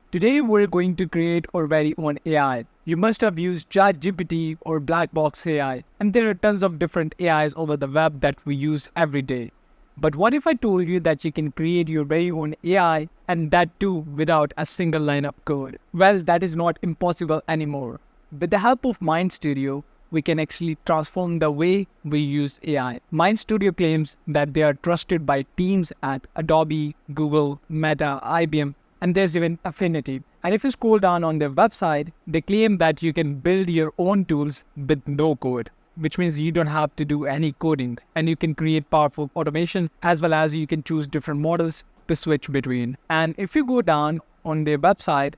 Today we're going to create our very own AI. You must have used ChatGPT or Blackbox AI, and there are tons of different AIs over the web that we use every day. But what if I told you that you can create your very own AI and that too without a single line of code? Well, that is not impossible anymore. With the help of MindStudio, we can actually transform the way we use AI. MindStudio claims that they are trusted by teams at Adobe, Google, Meta, IBM, and there's even Affinity. And if you scroll down on their website, they claim that you can build your own tools with no code, which means you don't have to do any coding, and you can create powerful automation as well as you can choose different models to switch between. And if you go down on their website,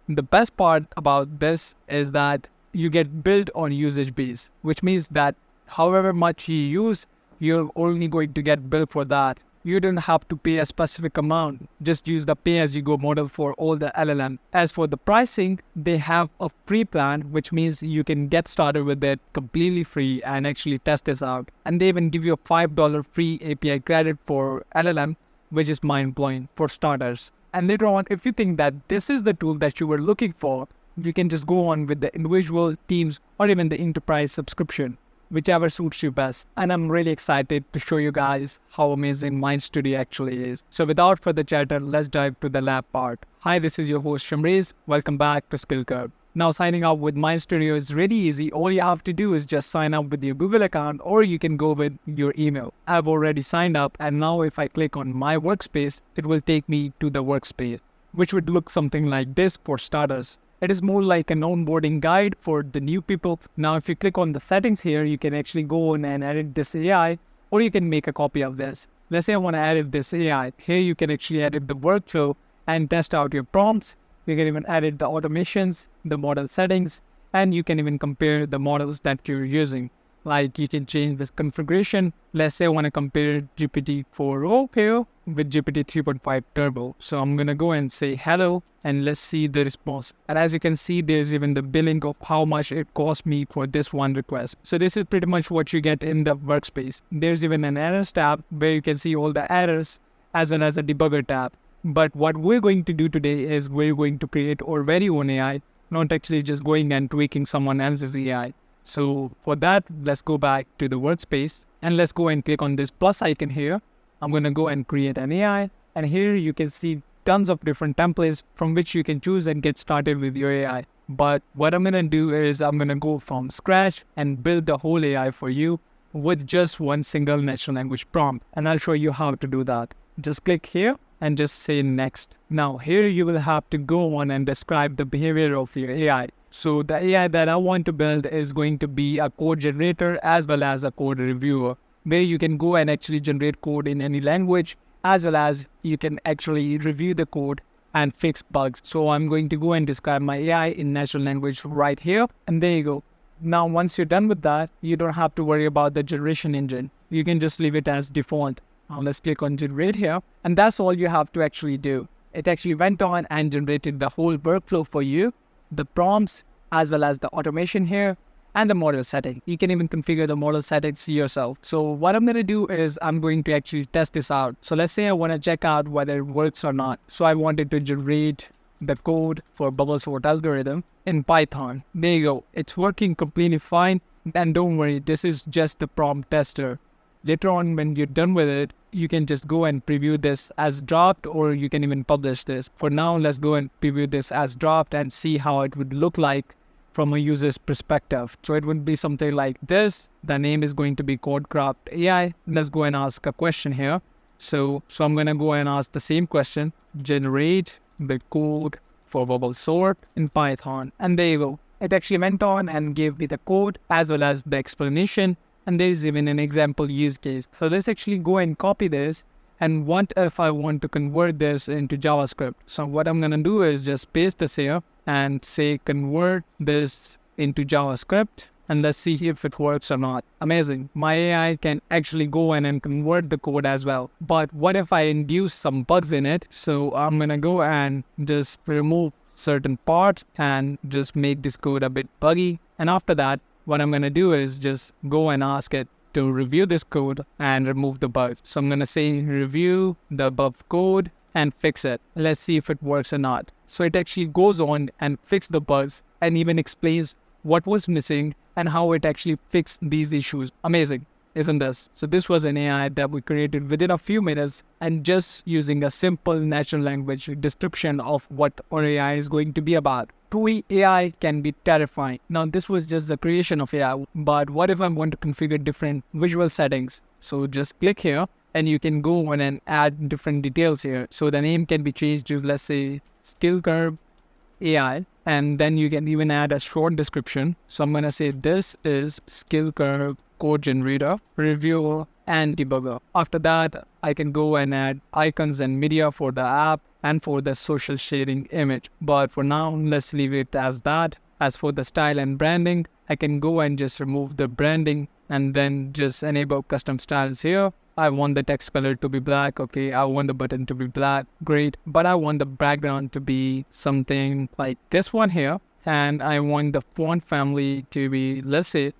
the best part about this is that you get billed on usage base, which means that however much you use, you're only going to get billed for that. You don't have to pay a specific amount. Just use the pay-as-you-go model for all the LLM. As for the pricing, they have a free plan, which means you can get started with it completely free and actually test this out. And they even give you a $5 free API credit for LLM, which is mind-blowing for starters. And later on, if you think that this is the tool that you were looking for, you can just go on with the individual teams or even the enterprise subscription, whichever suits you best. And I'm really excited to show you guys how amazing MindStudio actually is. So without further chatter, let's dive to the lab part. Hi, this is your host Shamriz. Welcome back to Skill Curve. Now signing up with MindStudio is really easy. All you have to do is just sign up with your Google account, or you can go with your email. I've already signed up, and now if I click on my workspace, it will take me to the workspace, which would look something like this for starters. It is more like an onboarding guide for the new people. Now, if you click on the settings here, you can actually go on and edit this AI, or you can make a copy of this. Let's say I want to edit this AI. Here you can actually edit the workflow and test out your prompts. You can even edit the automations, the model settings, and you can even compare the models that you're using. Like you can change this configuration. Let's say I want to compare GPT-4o here with GPT 3.5 Turbo. So I'm going to go and say hello, and let's see the response. And as you can see, there's even the billing of how much it cost me for this one request. So this is pretty much what you get in the workspace. There's even an errors tab where you can see all the errors as well as a debugger tab. But what we're going to do today is we're going to create our very own AI, not actually just going and tweaking someone else's AI. So for that, let's go back to the workspace and let's go and click on this plus icon here. I'm going to go and create an AI, and here you can see tons of different templates from which you can choose and get started with your AI. But what I'm going to do is I'm going to go from scratch and build the whole AI for you with just one single natural language prompt. And I'll show you how to do that. Just click here and just say next. Now here you will have to go on and describe the behavior of your AI. So the AI that I want to build is going to be a code generator as well as a code reviewer, where you can go and actually generate code in any language, as well as you can actually review the code and fix bugs. So I'm going to go and describe my AI in natural language right here, and there you go. Now once you're done with that, you don't have to worry about the generation engine. You can just leave it as default. Now let's click on generate here, and that's all you have to actually do. It actually went on and generated the whole workflow for you, the prompts as well as the automation here and the model setting. You can even configure the model settings yourself. So what I'm going to do is I'm going to actually test this out. So let's say I want to check out whether it works or not. So I wanted to generate the code for bubble sort algorithm in Python. There you go. It's working completely fine. And don't worry, this is just the prompt tester. Later on, when you're done with it, you can just go and preview this as draft, or you can even publish this. For now, let's go and preview this as draft and see how it would look like from a user's perspective. So it would be something like this. The name is going to be CodeCraft AI. Let's go and ask a question here. So I'm going to go and ask the same question. Generate the code for bubble sort in Python. And there you go. It actually went on and gave me the code as well as the explanation. And there is even an example use case. So let's actually go and copy this. And what if I want to convert this into JavaScript? So what I'm going to do is just paste this here and say convert this into JavaScript. And let's see if it works or not. Amazing. My AI can actually go in and convert the code as well. But what if I induce some bugs in it? So I'm going to go and just remove certain parts and just make this code a bit buggy. And after that, what I'm going to do is just go and ask it to review this code and remove the bugs. So I'm going to say review the above code and fix it. Let's see if it works or not. So it actually goes on and fixes the bugs and even explains what was missing and how it actually fixed these issues. Amazing, isn't this? So this was an AI that we created within a few minutes and just using a simple natural language description of what our AI is going to be about. Truly, AI can be terrifying. Now, this was just the creation of AI, but what if I want to configure different visual settings? So just click here and you can go on and add different details here. So the name can be changed to, let's say, skill curve AI, and then you can even add a short description. So I'm going to say this is skill curve code generator, reviewer, and debugger. After that, I can go and add icons and media for the app and for the social sharing image. But for now, let's leave it as that. As for the style and branding, I can go and just remove the branding and then just enable custom styles here. I want the text color to be black. Okay, I want the button to be black. Great. But I want the background to be something like this one here. And I want the font family to be, let's say,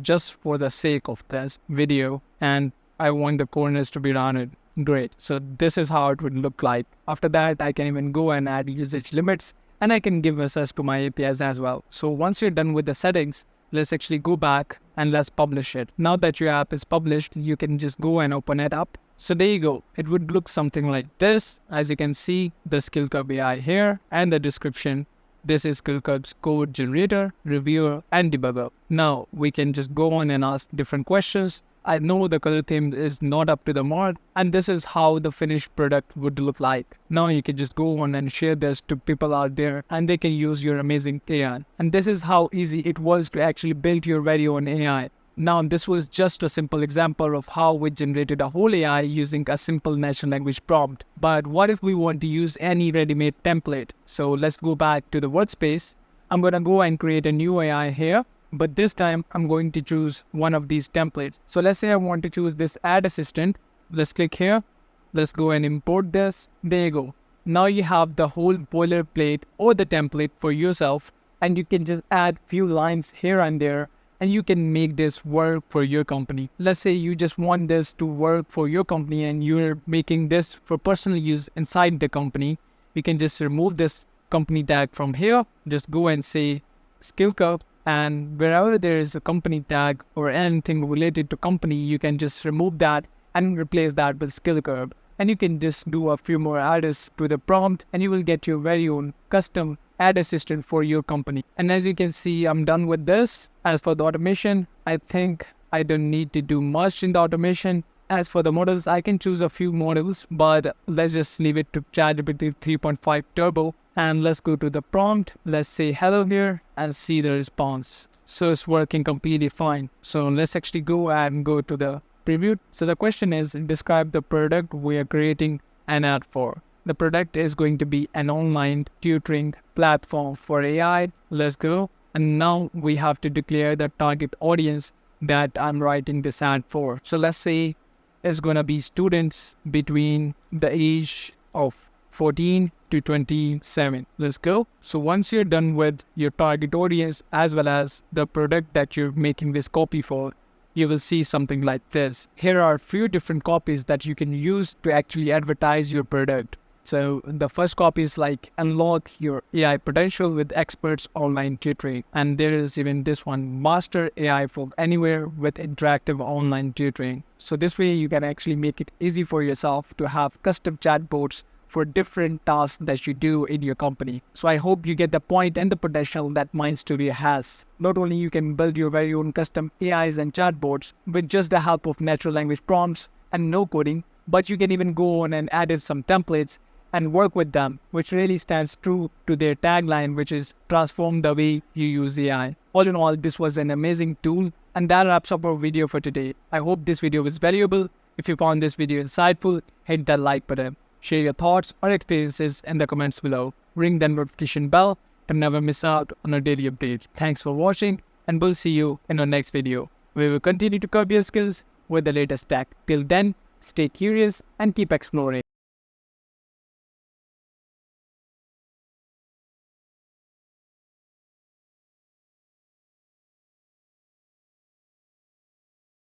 just for the sake of this video. And I want the corners to be rounded. Great. So this is how it would look like. After that, I can even go and add usage limits. And I can give access to my APIs as well. So once you're done with the settings, let's actually go back and let's publish it. Now that your app is published, you can just go and open it up. So there you go. It would look something like this. As you can see, the skill curve AI here and the description. This is skill curve's code generator, reviewer, and debugger. Now we can just go on and ask different questions. I know the color theme is not up to the mark, and this is how the finished product would look like. Now you can just go on and share this to people out there and they can use your amazing AI. And this is how easy it was to actually build your very own AI. Now this was just a simple example of how we generated a whole AI using a simple natural language prompt. But what if we want to use any ready-made template? So let's go back to the workspace. I'm going to go and create a new AI here. But this time I'm going to choose one of these templates. So let's say I want to choose this ad assistant. Let's click here. Let's go and import this. There you go. Now you have the whole boilerplate or the template for yourself, and you can just add few lines here and there, and you can make this work for your company. Let's say you just want this to work for your company and you're making this for personal use inside the company. You can just remove this company tag from here. Just go and say skill curve. And wherever there is a company tag or anything related to company, you can just remove that and replace that with skill curve. And you can just do a few more ads to the prompt and you will get your very own custom ad assistant for your company. And as you can see, I'm done with this. As for the automation, I think I don't need to do much in the automation. As for the models, I can choose a few models, but let's just leave it to ChatGPT 3.5 Turbo. And let's go to the prompt. Let's say hello here and see the response. So it's working completely fine. So let's actually go and go to the preview. So the question is, describe the product we are creating an ad for. The product is going to be an online tutoring platform for AI. Let's go. And now we have to declare the target audience that I'm writing this ad for. So let's say it's going to be students between the age of 14 to 27. Let's go. So once you're done with your target audience as well as the product that you're making this copy for, you will see something like this. Here are a few different copies that you can use to actually advertise your product. So the first copy is like unlock your AI potential with experts online tutoring. And there is even this one, master AI from anywhere with interactive online tutoring. So this way you can actually make it easy for yourself to have custom chatbots for different tasks that you do in your company. So I hope you get the point and the potential that MindStudio has. Not only you can build your very own custom AIs and chatbots with just the help of natural language prompts and no coding, but you can even go on and add in some templates and work with them, which really stands true to their tagline, which is transform the way you use AI. All in all, this was an amazing tool, and that wraps up our video for today. I hope this video was valuable. If you found this video insightful, hit that like button. Share your thoughts or experiences in the comments below. Ring the notification bell to never miss out on our daily updates. Thanks for watching, and we'll see you in our next video. We will continue to curb your skills with the latest tech. Till then, stay curious and keep exploring.